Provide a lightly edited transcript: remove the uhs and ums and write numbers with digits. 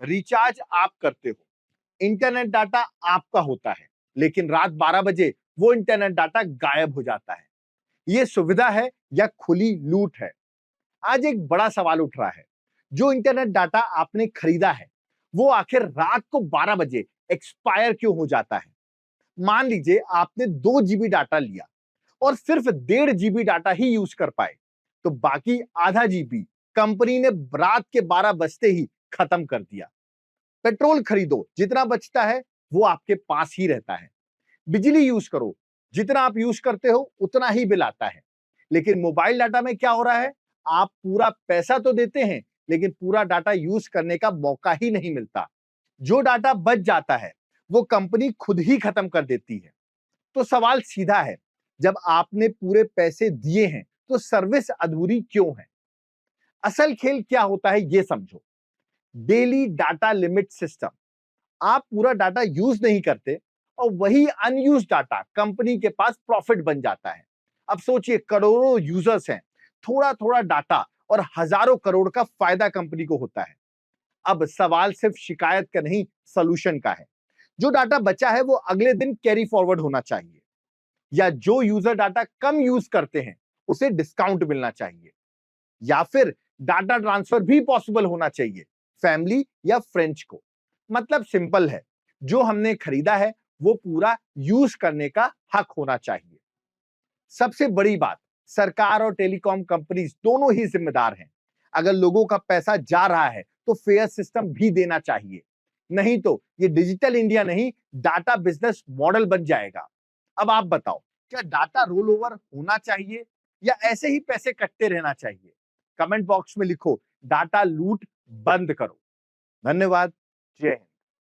Recharge आप करते हो, इंटरनेट डाटा आपका होता है, लेकिन रात 12 बजे वो इंटरनेट डाटा गायब हो जाता है। ये सुविधा है या खुली लूट है? आज एक बड़ा सवाल उठ रहा है। जो इंटरनेट डाटा आपने खरीदा है, वो आखिर रात को 12 बजे एक्सपायर क्यों हो जाता है? मान लीजिए आपने 2 जीबी डाटा लिया और सिर्फ 1.5 जीबी डाटा ही यूज कर पाए, तो बाकी आधा जीबी कंपनी ने रात के 12 बजते ही खत्म कर दिया। पेट्रोल खरीदो, जितना बचता है वो आपके पास ही रहता है। बिजली यूज करो, जितना आप यूज करते हो उतना ही बिल आता है। लेकिन मोबाइल डाटा में क्या हो रहा है? आप पूरा पैसा तो देते हैं, लेकिन पूरा डाटा यूज करने का मौका ही नहीं मिलता। जो डाटा बच जाता है वो कंपनी खुद ही खत्म कर देती है। तो सवाल सीधा है, जब आपने पूरे पैसे दिए हैं तो सर्विस अधूरी क्यों है? असल खेल क्या होता है ये समझो। Daily data limit system. आप पूरा डाटा यूज नहीं करते और वही अनयूज डाटा कंपनी के पास प्रॉफिट बन जाता है। अब सोचिए, करोड़ों यूजर्स हैं, थोड़ा थोड़ा डाटा और हजारों करोड़ का फायदा कंपनी को होता है। अब सवाल सिर्फ शिकायत का नहीं, सोल्यूशन का है। जो डाटा बचा है वो अगले दिन कैरी फॉरवर्ड होना चाहिए, या जो यूजर डाटा कम यूज करते हैं उसे डिस्काउंट मिलना चाहिए, या फिर डाटा ट्रांसफर भी पॉसिबल होना चाहिए फैमिली या फ्रेंड्स को। मतलब सिंपल है, जो हमने खरीदा है वो पूरा यूज करने का हक होना चाहिए। सबसे बड़ी बात, सरकार और टेलीकॉम कंपनीज दोनों ही जिम्मेदार हैं। अगर लोगों का पैसा जा रहा है तो फेयर सिस्टम भी देना चाहिए, नहीं तो ये डिजिटल इंडिया नहीं, डाटा बिजनेस मॉडल बन जाएगा। अब आप बताओ, क्या डाटा रोल ओवर होना चाहिए या ऐसे ही पैसे कटते रहना चाहिए? कमेंट बॉक्स में लिखो, डाटा लूट बंद करो। धन्यवाद। जय हिंद।